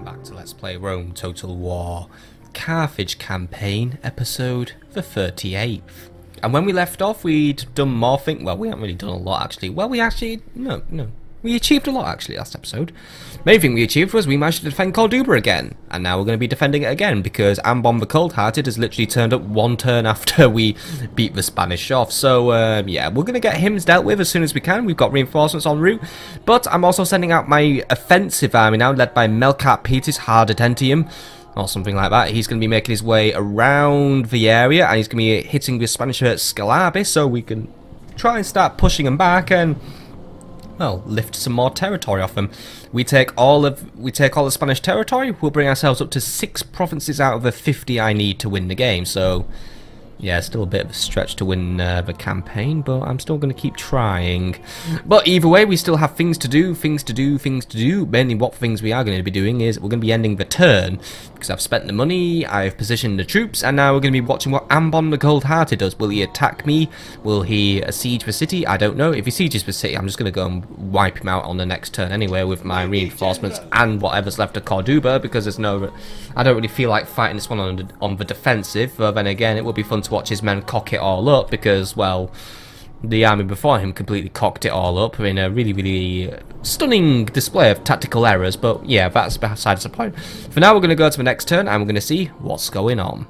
back to Let's Play Rome Total War Carthage Campaign, episode the 38th. And when we left off, we'd done more things. Well, we haven't really done a lot, actually. Well, we achieved a lot, actually, last episode. Main thing we achieved was we managed to defend Corduba again. And now we're going to be defending it again, because Ambon the Cold-Hearted has literally turned up one turn after we beat the Spanish off. So, yeah, we're going to get him dealt with as soon as we can. We've got reinforcements en route. But I'm also sending out my offensive army now, led by Melkart Peter's Hardadentium, or something like that. He's going to be making his way around the area, and he's going to be hitting the Spanish at Scalabi, so we can try and start pushing them back and, well, lift some more territory off them. We take all the Spanish territory. We'll bring ourselves up to 6 provinces out of the 50 I need to win the game. So, yeah, still a bit of a stretch to win the campaign, but I'm still going to keep trying. But either way, we still have things to do. Mainly what things we are going to be doing is we're going to be ending the turn, because I've spent the money, I've positioned the troops, and now we're going to be watching what Ambon the Cold-Hearted does. Will he attack me? Will he siege the city? I don't know. If he sieges the city, I'm just going to go and wipe him out on the next turn anyway with my reinforcements and whatever's left of Corduba, because there's no... I don't really feel like fighting this one on the defensive, but then again, it would be fun to watch his men cock it all up, because, well, the army before him completely cocked it all up in a really stunning display of tactical errors. But yeah, that's besides the point. For now, we're going to go to the next turn and we're going to see what's going on.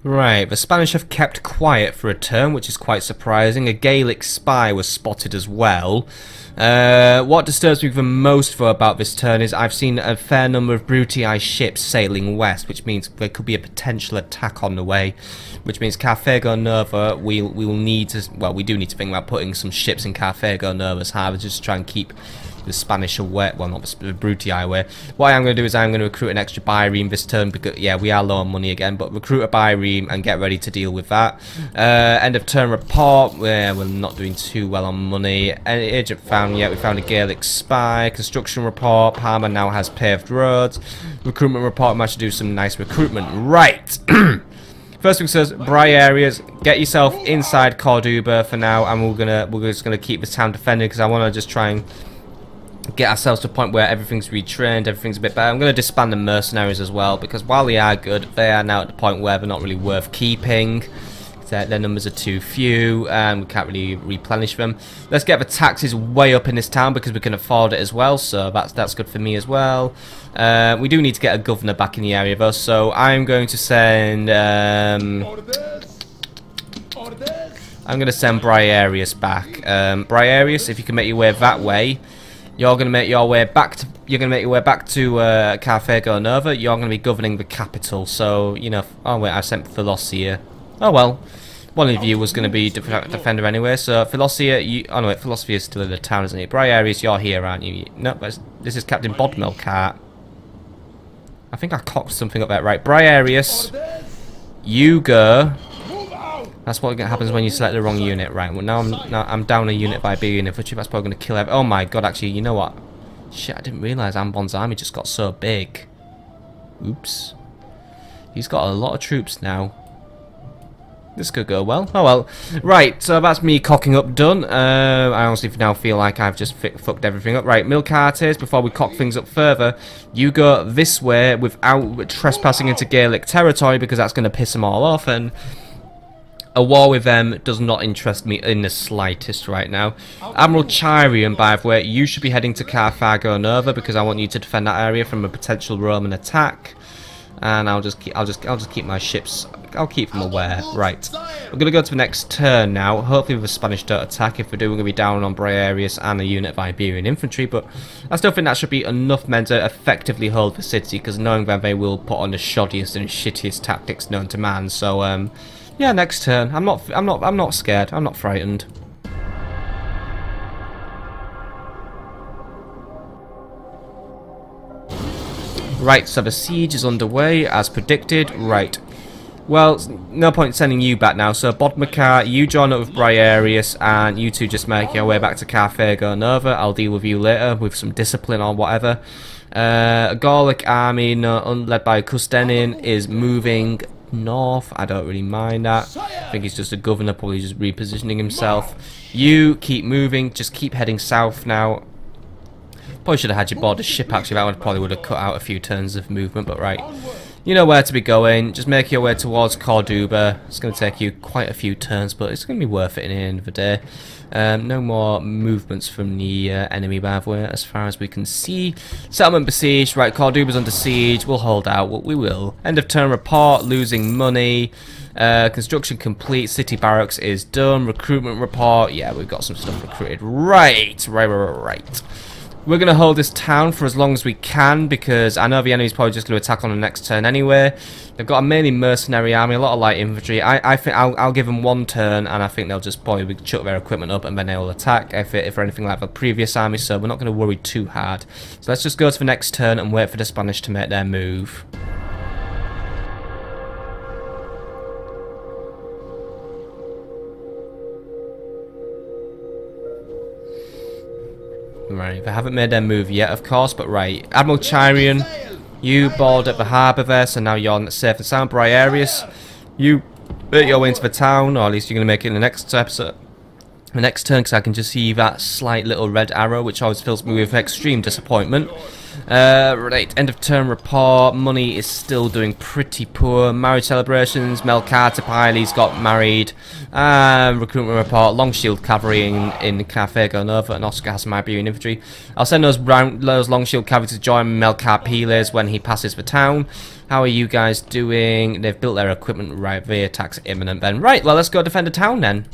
Right, the Spanish have kept quiet for a turn, which is quite surprising. A Gaelic spy was spotted as well. What disturbs me the most though about this turn is I've seen a fair number of Brutii ships sailing west, which means there could be a potential attack on the way. Which means Carthago Nova, we will need to, well, we do need to think about putting some ships in Carthago Nova's harbour just to try and keep the Spanish away, well, not the Brutii away. What I'm going to do is I'm going to recruit an extra Bireme this turn, because, yeah, we are low on money again, but recruit a Bireme and get ready to deal with that. End of turn report, we're not doing too well on money. Agent found, yeah, we found a Gaelic spy. Construction report, Parma now has paved roads. Recruitment report, we managed to do some nice recruitment. Right! First thing says, Briareus, get yourself inside Corduba for now, and we're just gonna keep the town defended, because I want to just try and get ourselves to a point where everything's retrained, everything's a bit better. I'm going to disband the mercenaries as well, because while they are good, they are now at the point where they're not really worth keeping. Their numbers are too few, and we can't really replenish them. Let's get the taxes way up in this town, because we can afford it as well, so that's good for me as well. We do need to get a governor back in the area though, so I'm going to send... I'm going to send Briareus back. Briareus, if you can make your way that way, you're going to make your way back to Carthago Nova. You're going to be governing the capital. So, you know, oh wait, I sent Philosia. Oh well, one of you was going to be defender anyway. So Philosia, oh no, wait, Philosia is still in the town, isn't he? Briareus, you're here, aren't you? No, this is Captain Bodmelkart. I think I cocked something up there, right? Briareus, you go. That's what happens when you select the wrong unit, right? Well, now I'm down a unit of Iberian infantry. That's probably going to kill everyone. Oh my god, actually, you know what? Shit, I didn't realise Ambon's army just got so big. Oops. He's got a lot of troops now. This could go well. Oh well. Right, so that's me cocking up done. I honestly now feel like I've just fucked everything up. Right, Milcartes, before we cock things up further, you go this way without trespassing into Gaelic territory, because that's going to piss them all off, and a war with them does not interest me in the slightest right now. Admiral Chirian, by the way, you should be heading to Carthago Nova, because I want you to defend that area from a potential Roman attack. And I'll just keep my ships. I'll keep them aware. Right, we're gonna go to the next turn now. Hopefully, the Spanish don't attack. If we do, we're gonna be down on Briareus and a unit of Iberian infantry. But I still think that should be enough men to effectively hold the city, because knowing that they will put on the shoddiest and shittiest tactics known to man. So yeah, next turn. I'm not scared. I'm not frightened. Right, so the siege is underway as predicted. Right. Well, no point sending you back now. So Bodmelkart, you join up with Briareus, and you two just make your way back to Carthago Nova. I'll deal with you later with some discipline or whatever. A Gallic army led by Custenin is moving north. I don't really mind that. I think he's just a governor, probably just repositioning himself. You keep moving, just keep heading south now. Probably should have had you board a ship actually, that probably would have cut out a few turns of movement, but right. You know where to be going, just make your way towards Corduba. It's going to take you quite a few turns, but it's going to be worth it in the end of the day. No more movements from the enemy, by the way, as far as we can see. Settlement besieged, right, Corduba's under siege, we'll hold out, we will. End of turn report, losing money. Construction complete, city barracks is done, recruitment report, yeah, we've got some stuff recruited. Right. We're going to hold this town for as long as we can, because I know the enemy's probably just going to attack on the next turn anyway. They've got a mainly mercenary army, a lot of light infantry. I think I'll give them one turn, and I think they'll just probably chuck their equipment up, and then they'll attack if they're anything like the previous army, so we're not going to worry too hard. So let's just go to the next turn and wait for the Spanish to make their move. Right, they haven't made their move yet, of course, but right. Admiral Chirian, you board at the harbour there, so now you're safe and sound. Briarius, you make your way into the town, or at least you're going to make it in the next episode. The next turn, because I can just see that slight little red arrow, which always fills me with extreme disappointment. Right, end of turn report. Money is still doing pretty poor. Marriage celebrations. Melkarte Piley's got married. Recruitment report. Long shield cavalry in Carthago Nova, and Oscar has some Iberian infantry. I'll send those long shield cavalry to join Melkarte Piles when he passes the town. How are you guys doing? They've built their equipment right. The attack's imminent then. Right, well, let's go defend the town then.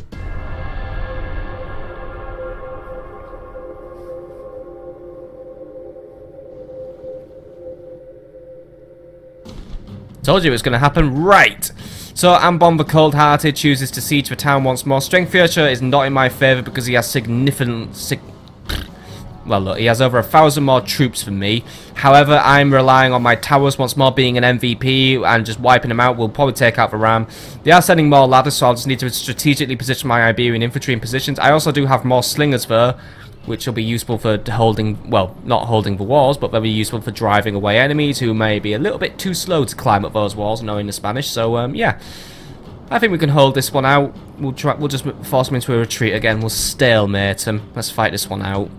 Told you it was going to happen. Right. So Ambon the Cold-Hearted chooses to siege the town once more. Strength feature is not in my favour because he has well, look, he has over 1,000 more troops than me. However, I'm relying on my towers once more being an MVP and just wiping them out. We'll probably take out the ram. They are sending more ladders, so I'll just need to strategically position my Iberian infantry in positions. I also do have more slingers though, which will be useful for holding, well, not holding the walls, but they'll be useful for driving away enemies who may be a little bit too slow to climb up those walls, knowing the Spanish. So, yeah, I think we can hold this one out. We'll just force them into a retreat again. We'll stalemate them. Let's fight this one out.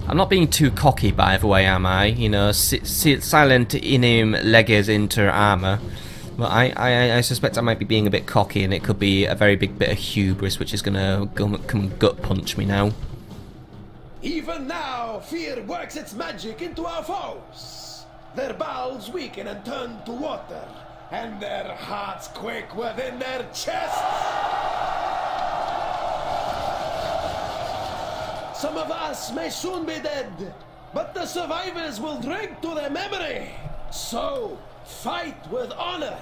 I'm not being too cocky, by the way, am I? You know, silent inem leges inter armor. But I suspect I might be being a bit cocky, and it could be a very big bit of hubris, which is going to come gut punch me now. Even now, fear works its magic into our foes. Their bowels weaken and turn to water, and their hearts quake within their chests. Some of us may soon be dead, but the survivors will drink to their memory. So, fight with honor.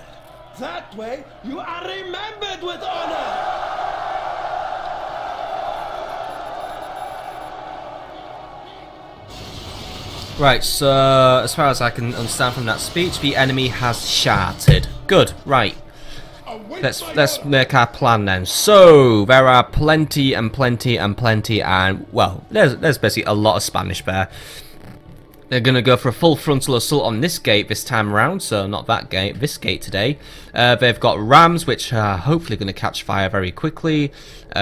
That way, you are remembered with honor. Right, so as far as I can understand from that speech, the enemy has shattered. Good, right. Let's make our plan then. So there are plenty and well, there's basically a lot of Spanish there. They're going to go for a full frontal assault on this gate this time around, so not that gate, this gate today. They've got rams, which are hopefully going to catch fire very quickly. So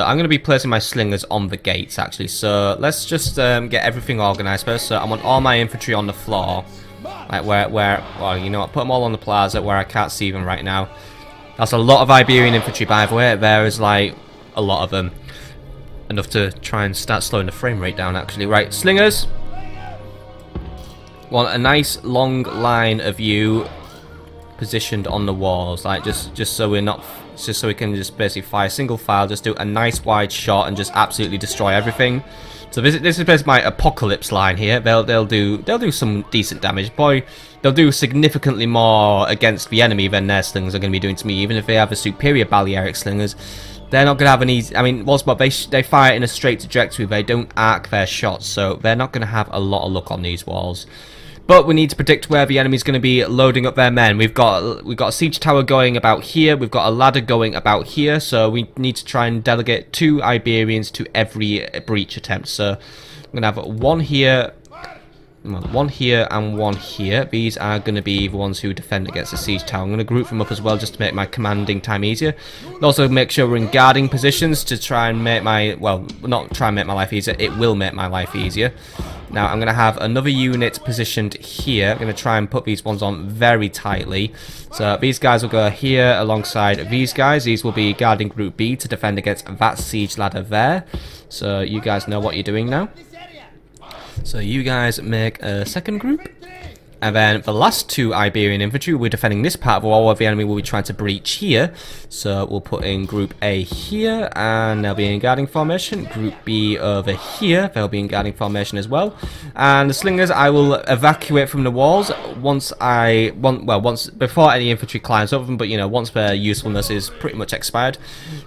I'm going to be placing my slingers on the gates, actually. So let's just get everything organised first. So I want all my infantry on the floor. Like well, you know what, put them all on the plaza where I can't see them right now. That's a lot of Iberian infantry, by the way. There is, like, a lot of them. Enough to try and start slowing the frame rate down, actually. Right, slingers. Want a nice long line of you positioned on the walls, like just so we're not, just so we can just basically fire single file, just do a nice wide shot and just absolutely destroy everything. So this is basically my apocalypse line here. They'll do some decent damage. Boy, they'll do significantly more against the enemy than their slingers are going to be doing to me. Even if they have a superior Balearic slingers, they're not going to have an easy. I mean, they fire in a straight trajectory. They don't arc their shots, so they're not going to have a lot of luck on these walls. But we need to predict where the enemy's going to be loading up their men. We've got a siege tower going about here. We've got a ladder going about here. So we need to try and delegate 2 Iberians to every breach attempt. So I'm going to have 1 here, well, one here and one here. These are going to be the ones who defend against the siege tower. I'm going to group them up as well just to make my commanding time easier. Also make sure we're in guarding positions to try and make my, well, not try and make my life easier, it will make my life easier. Now I'm going to have another unit positioned here. I'm going to try and put these ones on very tightly. So these guys will go here alongside these guys. These will be guarding group B to defend against that siege ladder there. So you guys know what you're doing now. So you guys make a second group. And then the last two Iberian infantry, we're defending this part of the wall where the enemy will be trying to breach here. So we'll put in group A here, and they'll be in guarding formation. Group B over here, they'll be in guarding formation as well. And the slingers, I will evacuate from the walls once before any infantry climbs over them, but you know, once their usefulness is pretty much expired.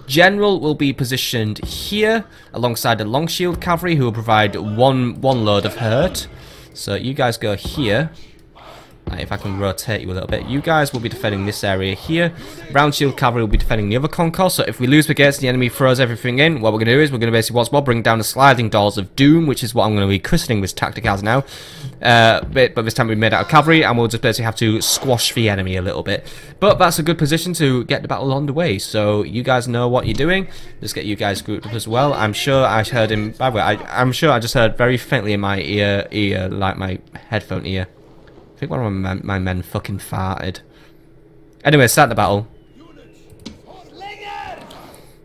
General will be positioned here alongside the long shield cavalry, who will provide one load of hurt. So you guys go here. If I can rotate you a little bit, you guys will be defending this area here. Round shield cavalry will be defending the other concourse. So if we lose the gates, the enemy throws everything in. What we're going to do is we're going to basically once more bring down the sliding doors of doom, which is what I'm going to be christening this tactic as now. But this time we made out of cavalry, and we'll just basically have to squash the enemy a little bit. But that's a good position to get the battle underway. So you guys know what you're doing. Let's get you guys grouped up as well. I'm sure I heard him. By the way, I'm sure I just heard very faintly in my ear, like my headphone ear. I think one of my men fucking farted. Anyway, start the battle.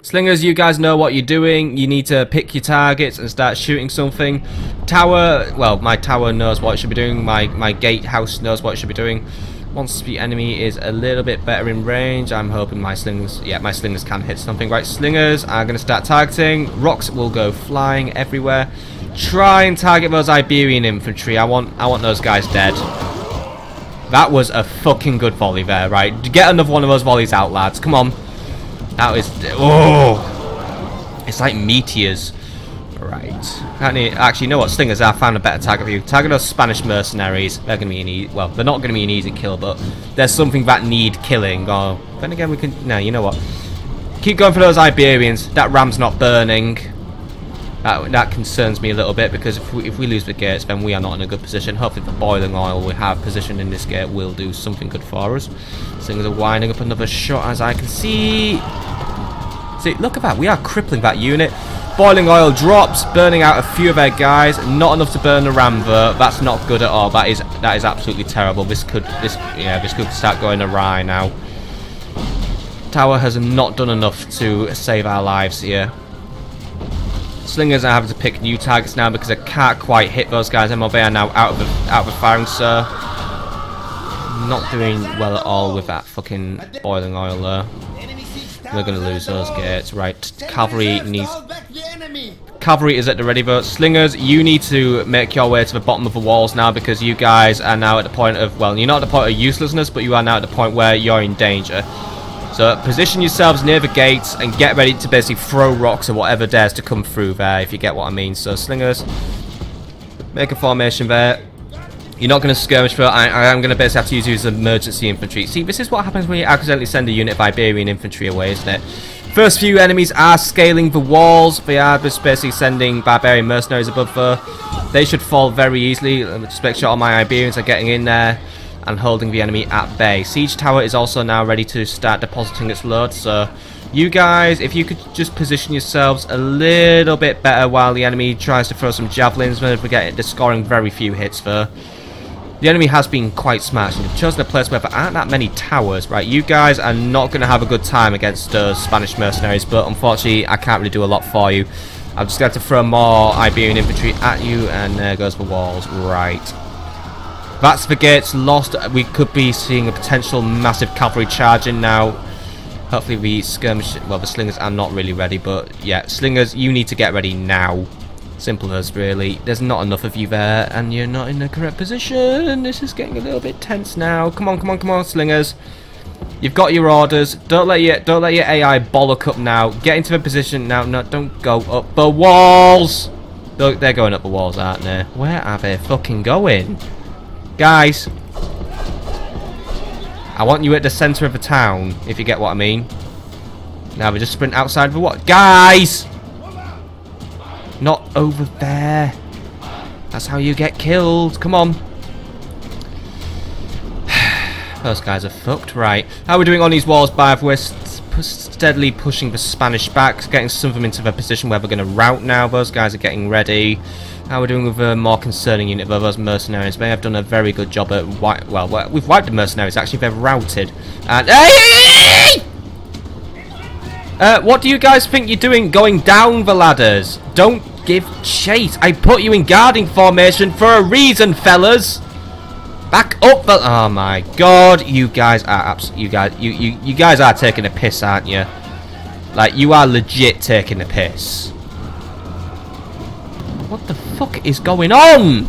Slingers, you guys know what you're doing. You need to pick your targets and start shooting something. Tower, well, my tower knows what it should be doing. My gatehouse knows what it should be doing. Once the enemy is a little bit better in range, I'm hoping my slingers, yeah, my slingers can hit something. Right, slingers are going to start targeting. Rocks will go flying everywhere. Try and target those Iberian infantry. I want those guys dead. That was a fucking good volley there, right? Get another one of those volleys out, lads. Come on. That was... Oh! It's like meteors. Right. Actually, you know what? Slingers, I found a better target for you. Target those Spanish mercenaries. They're going to be an easy... Well, they're not going to be an easy kill, but there's something that need killing. Or then again, we can... No, you know what? Keep going for those Iberians. That ram's not burning. That concerns me a little bit, because if we lose the gates, then we are not in a good position. Hopefully the boiling oil we have positioned in this gate will do something good for us. Slingers are winding up another shot, as I can see. See, look at that. We are crippling that unit. Boiling oil drops, burning out a few of their guys. Not enough to burn the ram though. That's not good at all. That is absolutely terrible. This could start going awry now. Tower has not done enough to save our lives here. Slingers are having to pick new targets now because I can't quite hit those guys. MLB are now out of the firing, so not doing well at all with that fucking boiling oil there. We're going to lose those gates. Right, cavalry is at the ready vote. Slingers, you need to make your way to the bottom of the walls now, because you guys are now at the point of, well, you're not at the point of uselessness, but you are now at the point where you're in danger. So position yourselves near the gates and get ready to basically throw rocks or whatever dares to come through there, if you get what I mean. So slingers, make a formation there. You're not going to skirmish for it. I am going to basically have to use you as emergency infantry. See, this is what happens when you accidentally send a unit of Iberian infantry away, isn't it? First few enemies are scaling the walls. They are just basically sending barbarian mercenaries above there. They should fall very easily. Just make sure all my Iberians are getting in there and holding the enemy at bay. Siege tower is also now ready to start depositing its load, so you guys, if you could just position yourselves a little bit better while the enemy tries to throw some javelins. They're scoring very few hits there. The enemy has been quite smashed, and they've chosen a place where there aren't that many towers. Right, you guys are not going to have a good time against those Spanish mercenaries, but unfortunately I can't really do a lot for you. I'm just going to throw more Iberian infantry at you, and there goes the walls. Right. That's the gates lost. We could be seeing a potential massive cavalry charge in now. Hopefully the skirmish, well, the slingers are not really ready, but yeah, slingers, you need to get ready now. Simple as, really. There's not enough of you there, and you're not in the correct position. This is getting a little bit tense now. Come on, come on, come on, slingers. You've got your orders. Don't let your AI bollock up now. Get into a position now. No, don't go up the walls. They're going up the walls, aren't they? Where are they fucking going? Guys, I want you at the centre of the town, if you get what I mean. Now we just sprint outside of the what? Guys! Not over there. That's how you get killed. Come on. Those guys are fucked. Right. How are we doing on these walls, Biv? We're steadily pushing the Spanish back, getting some of them into a position where we're going to rout now. Those guys are getting ready. How are we doing with a more concerning unit of those mercenaries? They have done a very good job at well, we've wiped the mercenaries. Actually, they've routed. And what do you guys think you're doing going down the ladders? Don't give chase. I put you in guarding formation for a reason, fellas. Back up the... Oh my god, you guys are you guys are taking a piss, aren't you? Like, you are legit taking a piss. What the fuck is going on?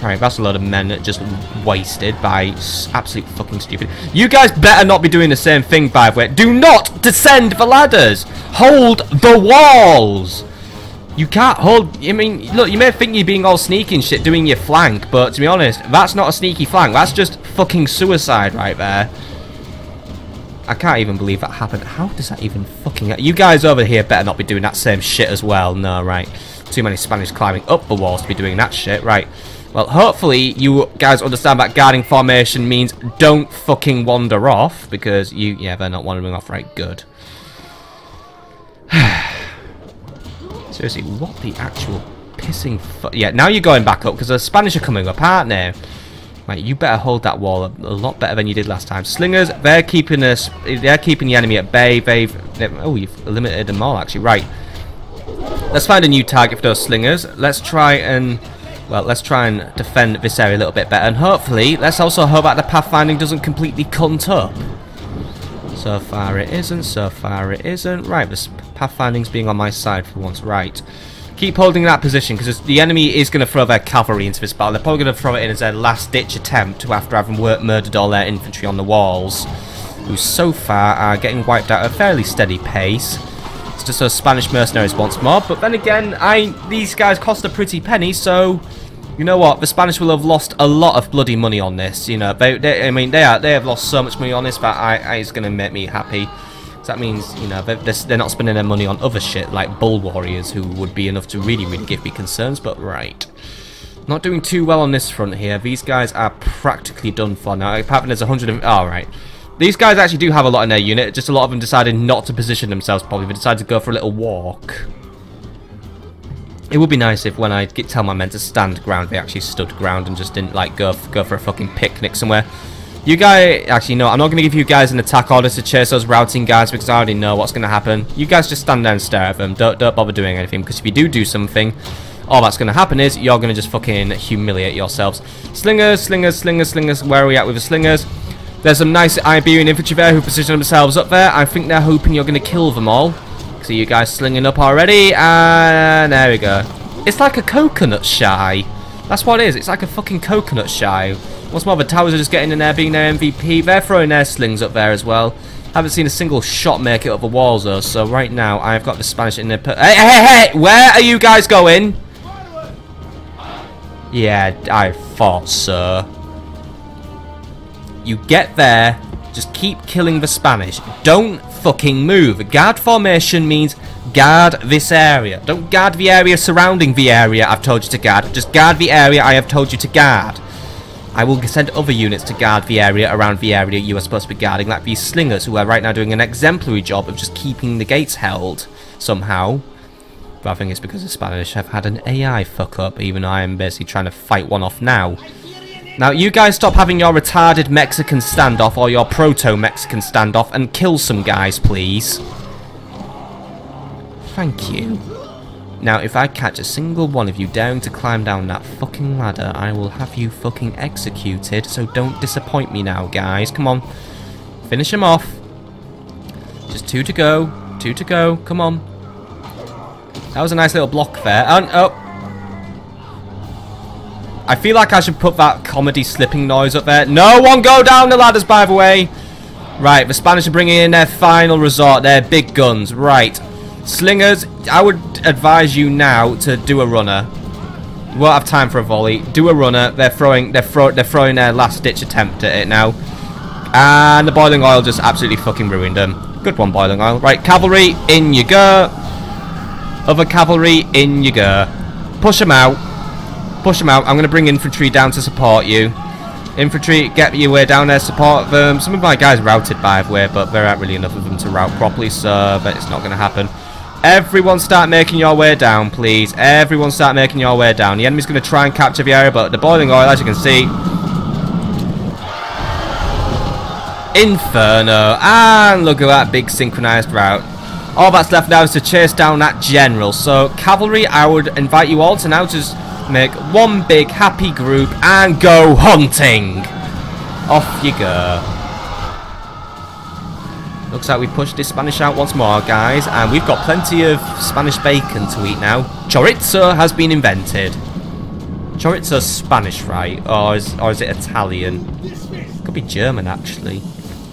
Right, that's a lot of men that just wasted by absolute fucking stupid. You guys better not be doing the same thing, by the way. Do not descend the ladders. Hold the walls. You can't hold... I mean, look, you may think you're being all sneaky and shit doing your flank, but to be honest, that's not a sneaky flank. That's just fucking suicide right there. I can't even believe that happened. How does that even fucking... You guys over here better not be doing that same shit as well. No, right. Too many Spanish climbing up the walls to be doing that shit. Right. Well, hopefully you guys understand that guarding formation means don't fucking wander off, because you... Yeah, they're not wandering off. Right, good. Seriously, what the actual pissing yeah, now you're going back up, because the Spanish are coming up, aren't they? Right, you better hold that wall a lot better than you did last time. Slingers, they're keeping us... They're keeping the enemy at bay. Oh, you've eliminated them all, actually. Right. Let's find a new target for those slingers. Let's try and... Well, let's try and defend this area a little bit better. And hopefully, let's also hope that the pathfinding doesn't completely cunt up. So far it isn't, so far it isn't. Right, this pathfinding's being on my side for once. Right. Keep holding that position, because the enemy is going to throw their cavalry into this battle. They're probably going to throw it in as their last-ditch attempt after having murdered all their infantry on the walls, who so far are getting wiped out at a fairly steady pace. It's just those Spanish mercenaries once more. But then again, these guys cost a pretty penny, so... You know what? The Spanish will have lost a lot of bloody money on this. You know, I mean, they have lost so much money on this, but it's going to make me happy. So that means, you know, they're not spending their money on other shit like bull warriors, who would be enough to really, really give me concerns. But right, not doing too well on this front here. These guys are practically done for now. Apart from there's 100. Oh, right. These guys actually do have a lot in their unit. Just a lot of them decided not to position themselves properly. They decided to go for a little walk. It would be nice if when I tell my men to stand ground, they actually stood ground and just didn't, like, go for a fucking picnic somewhere. You guys... Actually, no, I'm not going to give you guys an attack order to chase those routing guys, because I already know what's going to happen. You guys just stand there and stare at them. Don't bother doing anything, because if you do something, all that's going to happen is you're going to just fucking humiliate yourselves. Slingers, slingers, slingers, slingers. Where are we at with the slingers? There's some nice Iberian infantry there who position themselves up there. I think they're hoping you're going to kill them all. See you guys slinging up already, and there we go. It's like a coconut shy. That's what it is. It's like a fucking coconut shy. Once more, the towers are just getting in there, being their MVP. They're throwing their slings up there as well. Haven't seen a single shot make it up the walls though. So right now, I've got the Spanish in there. Hey! Where are you guys going? Yeah, I thought so. You get there. Just keep killing the Spanish. Don't fucking move. Guard formation means guard this area. Don't guard the area surrounding the area I've told you to guard. Just guard the area I have told you to guard. I will send other units to guard the area around the area you are supposed to be guarding, like these slingers who are right now doing an exemplary job of just keeping the gates held somehow. But I think it's because the Spanish have had an AI fuck up, even though I am basically trying to fight one off now. Now, you guys stop having your retarded Mexican standoff or your proto-Mexican standoff and kill some guys, please. Thank you. Now, if I catch a single one of you daring to climb down that fucking ladder, I will have you fucking executed, so don't disappoint me now, guys. Come on. Finish him off. Just 2 to go. 2 to go. Come on. That was a nice little block there. Oh. I feel like I should put that comedy slipping noise up there. No one go down the ladders, by the way. Right, the Spanish are bringing in their final resort, their big guns. Right. Slingers, I would advise you now to do a runner. You won't have time for a volley. Do a runner. They're throwing their last-ditch attempt at it now. And the boiling oil just absolutely fucking ruined them. Good one, boiling oil. Right, cavalry, in you go. Other cavalry, in you go. push them out. Push them out. I'm going to bring infantry down to support you. Infantry, get your way down there, support them. Some of my guys routed, by the way, but there aren't really enough of them to route properly, so but it's not going to happen. Everyone start making your way down, please. Everyone start making your way down. The enemy's going to try and capture the area, but the boiling oil, as you can see... Inferno. And look at that big synchronized route. All that's left now is to chase down that general. So, cavalry, I would invite you all to now just make one big happy group and go hunting. Off you go. Looks like we pushed this Spanish out once more, guys, and we've got plenty of Spanish bacon to eat now. Chorizo has been invented. Chorizo's Spanish, right? Or is it Italian? Could be German, actually.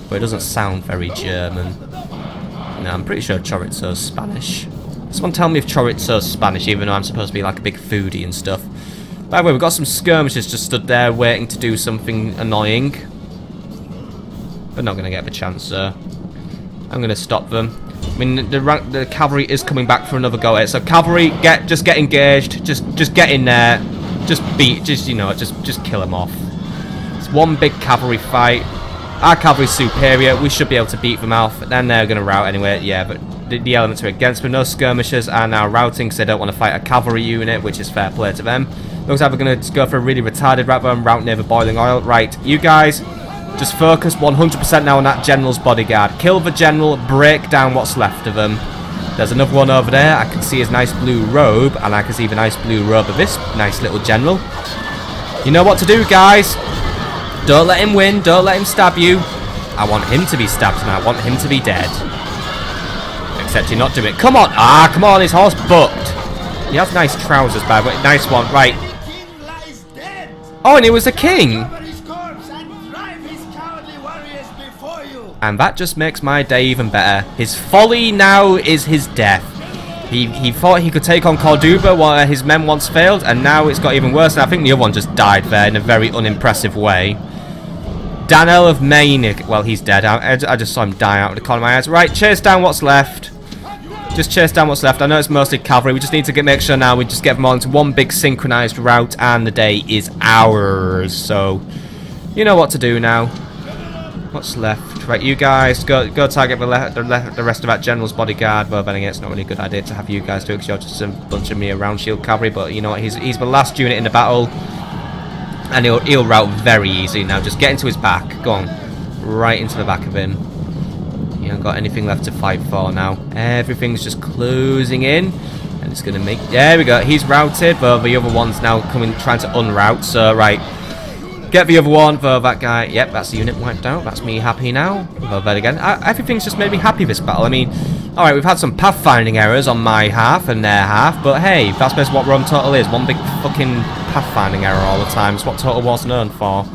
But it doesn't sound very German. No, I'm pretty sure chorizo's Spanish. Someone tell me if chorizo's Spanish, even though I'm supposed to be like a big foodie and stuff. By the way, we've got some skirmishers just stood there waiting to do something annoying. They're not going to get the chance, sir. I'm going to stop them. I mean, the cavalry is coming back for another go at it. So cavalry, just get engaged. Just get in there. Just kill them off. It's one big cavalry fight. Our cavalry's superior. We should be able to beat them off. Then they're going to rout anyway. Yeah, but the elements are against them. No skirmishers are now routing because they don't want to fight a cavalry unit, which is fair play to them. Looks like we're going to go for a really retarded route and route near the boiling oil. Right, you guys, just focus 100% now on that general's bodyguard. Kill the general, break down what's left of him. There's another one over there. I can see his nice blue robe, and I can see the nice blue robe of this nice little general. You know what to do, guys. Don't let him win. Don't let him stab you. I want him to be stabbed, and I want him to be dead. Except you're not doing it. Come on. Ah, come on. His horse bucked. He has nice trousers, by the way. Nice one. Right. Oh, and he was a king. And that just makes my day even better. His folly now is his death. He thought he could take on Corduba while his men once failed, and now it's got even worse. And I think the other one just died there in a very unimpressive way. Daniel of Maine, well, he's dead. I just saw him die out of the corner of my eyes. Right, chase down what's left. Just chase down what's left. I know it's mostly cavalry. We just need to make sure now we just get them all into one big synchronized route, and the day is ours. So, you know what to do now. What's left? Right, you guys go target the rest of that general's bodyguard. Well, then again, it's not really a good idea to have you guys do it because you're just a bunch of mere round shield cavalry. But you know what? He's the last unit in the battle, and he'll rout very easily now. Just get into his back. Go on, right into the back of him. You haven't got anything left to fight for now. Everything's just closing in, and it's gonna make. There we go. He's routed, but the other one's now coming, trying to unroute. So right. Get the other one for that guy. Yep, that's the unit wiped out. That's me happy now. Well, then again, everything's just made me happy this battle. I mean, alright, we've had some pathfinding errors on my half and their half, but hey, that's basically what Rome Total is. One big fucking pathfinding error all the time. It's what Total War's known for.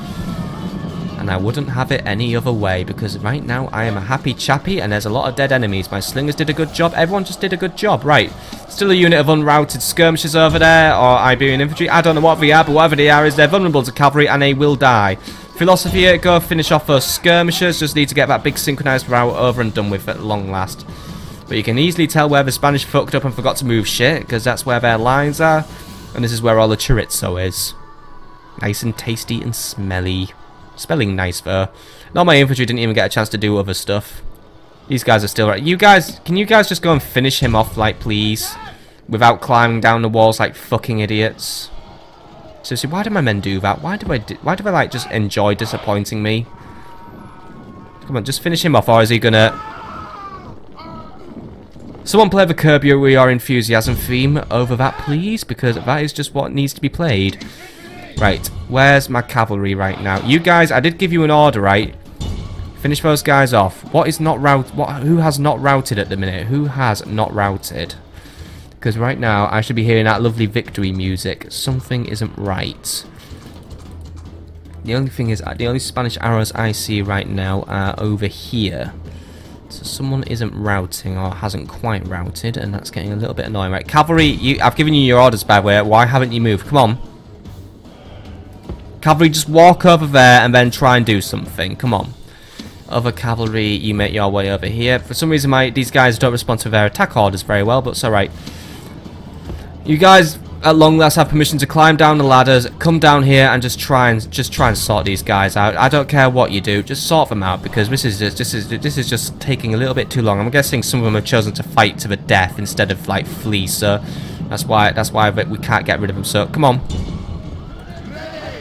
And I wouldn't have it any other way, because right now I am a happy chappy and there's a lot of dead enemies. My slingers did a good job. Everyone just did a good job. Right. Still a unit of unrouted skirmishers over there, or Iberian infantry. I don't know what they are, but whatever they are is they're vulnerable to cavalry and they will die. Philosophy here, go finish off those skirmishers. Just need to get that big synchronized route over and done with at long last. But you can easily tell where the Spanish fucked up and forgot to move shit, because that's where their lines are. And this is where all the chorizo is. Nice and tasty and smelly. Spelling nice though. Not my infantry didn't even get a chance to do other stuff. These guys are still right. You guys, can you guys just go and finish him off, like, please? Without climbing down the walls like fucking idiots. Seriously, why do my men do that? Why do I like just enjoy disappointing me? Come on, just finish him off, or is he gonna... Someone play the Curb Your Enthusiasm theme over that, please, because that is just what needs to be played. Right, where's my cavalry right now? You guys, I did give you an order, right? Finish those guys off. What is not who has not routed at the minute? Who has not routed? Because right now, I should be hearing that lovely victory music. Something isn't right. The only thing is, the only Spanish arrows I see right now are over here. So someone isn't routing, or hasn't quite routed, and that's getting a little bit annoying. Right, cavalry, I've given you your orders, by the way. Why haven't you moved? Come on. Cavalry, just walk over there and then try and do something. Come on. Other cavalry, you make your way over here. For some reason, these guys don't respond to their attack orders very well, but it's alright. You guys, at long last have permission to climb down the ladders, come down here and just try and sort these guys out. I don't care what you do, just sort them out, because this is just taking a little bit too long. I'm guessing some of them have chosen to fight to the death instead of like flee, so that's why we can't get rid of them. So come on.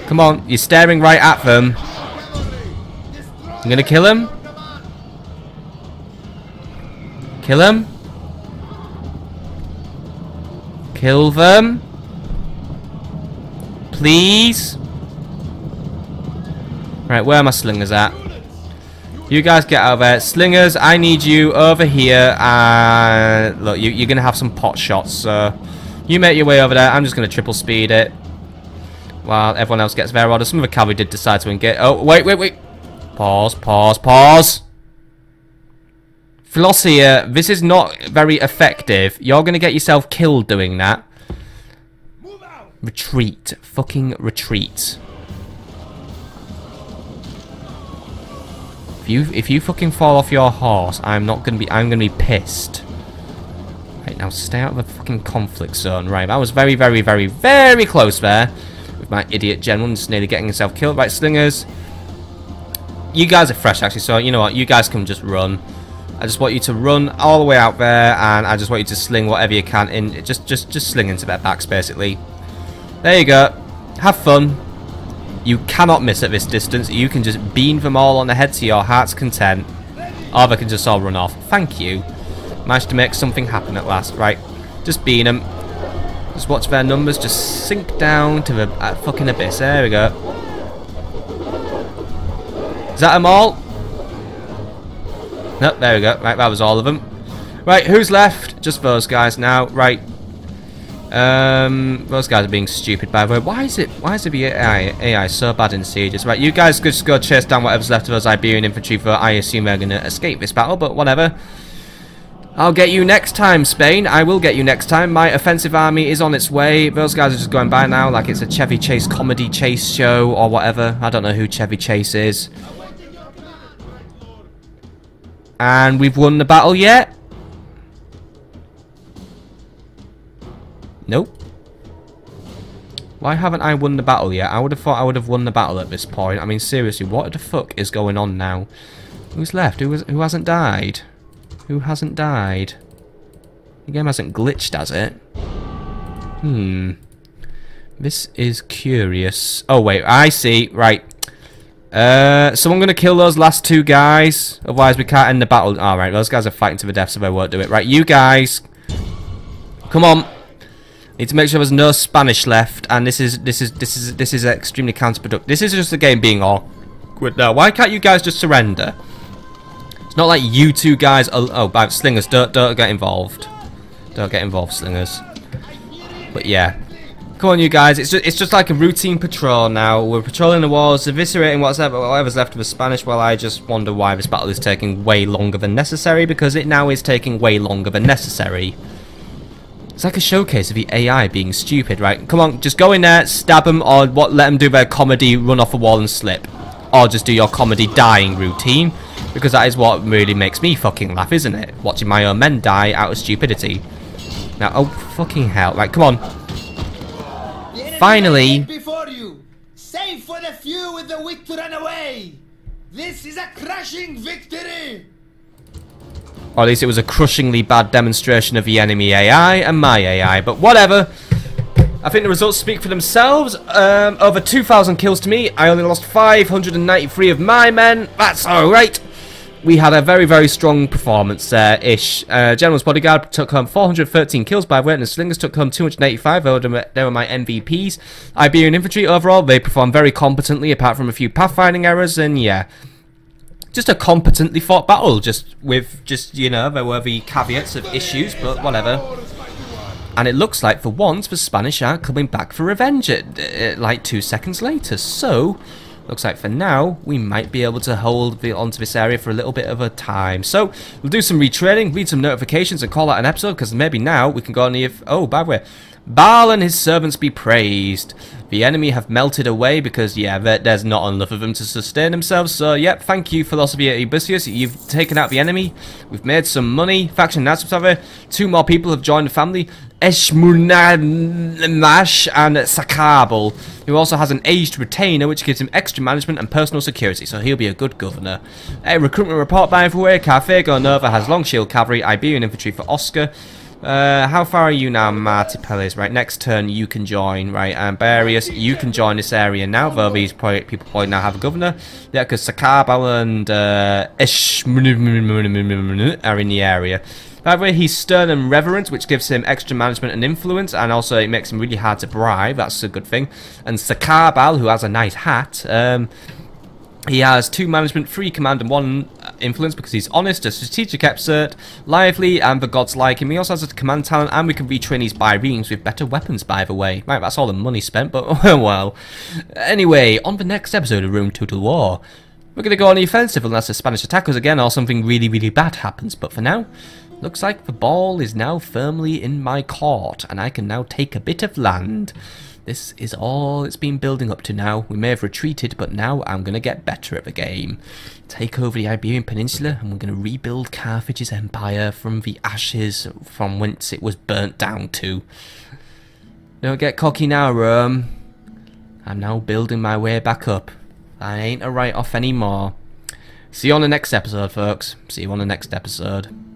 Come on, you're staring right at them. I'm gonna kill him. Kill him. Kill them. Please. Right, where are my slingers at? You guys get out of there. Slingers, I need you over here. And look, you're gonna have some pot shots, so you make your way over there. I'm just gonna triple speed it while everyone else gets their order. Some of the cavalry did decide to engage. Oh, wait. Pause. Flossier, this is not very effective. You're going to get yourself killed doing that. Retreat. Fucking retreat. If you fucking fall off your horse, I'm going to be pissed. Right, now stay out of the fucking conflict zone. Right, that was very, very, very, very close there. With my idiot general just nearly getting himself killed. Right, slingers. You guys are fresh, actually, so you know what? You guys can just run. I just want you to run all the way out there, and I just want you to sling whatever you can in. Just sling into their backs, basically. There you go. Have fun. You cannot miss at this distance. You can just beam them all on the head to your heart's content. Or they can just all run off. Thank you. Managed to make something happen at last. Right. Just beam them. Just watch their numbers just sink down to the fucking abyss. There we go. Is that them all? Nope, there we go. Right, that was all of them. Right, who's left? Just those guys now. Right. Those guys are being stupid, by the way. Why is the AI so bad in sieges? Right, you guys just go chase down whatever's left of those Iberian infantry, for I assume they're going to escape this battle, but whatever. I'll get you next time, Spain. I will get you next time. My offensive army is on its way. Those guys are just going by now like it's a Chevy Chase comedy chase show or whatever. I don't know who Chevy Chase is. And we've won the battle yet? Nope. Why haven't I won the battle yet? I would have thought I would have won the battle at this point. I mean, seriously, what the fuck is going on now? Who's left? Who hasn't died? Who hasn't died? The game hasn't glitched, has it? This is curious. Oh, wait, I see. Right. So I'm going to kill those last two guys. Otherwise, we can't end the battle. Alright, those guys are fighting to the death, so they won't do it. Right, you guys. Come on. Need to make sure there's no Spanish left. And this is extremely counterproductive. This is just the game being awkward now. Why can't you guys just surrender? It's not like you two guys are... Oh, about slingers. Don't get involved. Don't get involved, slingers. But yeah. Come on, you guys. It's just like a routine patrol now. We're patrolling the walls, eviscerating whatever's left of the Spanish. Well, I just wonder why this battle is taking way longer than necessary, because it now is taking way longer than necessary. It's like a showcase of the AI being stupid, right? Come on, just go in there, stab them, or let them do their comedy, run off a wall and slip. Or just do your comedy dying routine, because that is what really makes me fucking laugh, isn't it? Watching my own men die out of stupidity. Now, oh, fucking hell. Right, come on. Finally, before you, save for the few with the wit to run away. This is a crushing victory. Or at least it was a crushingly bad demonstration of the enemy AI and my AI, but whatever. I think the results speak for themselves. Over 2,000 kills to me. I only lost 593 of my men. That's alright. We had a very, very strong performance there-ish. General's Bodyguard took home 413 kills by the way, and the Slingers took home 285. They were my MVPs. Iberian Infantry, overall, they performed very competently, apart from a few pathfinding errors, and yeah. Just a competently fought battle, you know, there were the caveats of issues, but whatever. And it looks like, for once, the Spanish are coming back for revenge like 2 seconds later, so... Looks like for now, we might be able to hold onto this area for a little bit of a time. So, we'll do some retraining, read some notifications and call that an episode, because maybe now we can go on the... Oh, by the way, Baal and his servants be praised. The enemy have melted away because, yeah, there's not enough of them to sustain themselves. So, yep, thank you, Philosophy at Iberian. You've taken out the enemy. We've made some money. Faction Nasubsaver. 2 more people have joined the family. Eshmunamash and Sakabal, who also has an aged retainer, which gives him extra management and personal security, so he'll be a good governor. A recruitment report by everywhere. Carthago Nova has long shield cavalry, Iberian infantry for Oscar. How far are you now, Martipeles? Right, next turn you can join. Right, and Barius, you can join this area now, though these people probably now have a governor. Yeah, because Sakabal and are in the area. However, he's stern and reverent, which gives him extra management and influence, and also it makes him really hard to bribe. That's a good thing. And Sakabal, who has a nice hat, he has 2 management, 3 command, and 1 influence because he's honest, a strategic expert, lively, and the gods like him. He also has a command talent, and we can retrain his Ibereans with better weapons, by the way. Right, that's all the money spent, but well. Anyway, on the next episode of Rome Total War, we're going to go on the offensive unless the Spanish attack us again or something really, really bad happens. But for now, looks like the ball is now firmly in my court, and I can now take a bit of land. This is all it's been building up to now. We may have retreated, but now I'm going to get better at the game. Take over the Iberian Peninsula, and we're going to rebuild Carthage's empire from the ashes from whence it was burnt down to. Don't get cocky now, Rome. I'm now building my way back up. I ain't a write-off anymore. See you on the next episode, folks. See you on the next episode.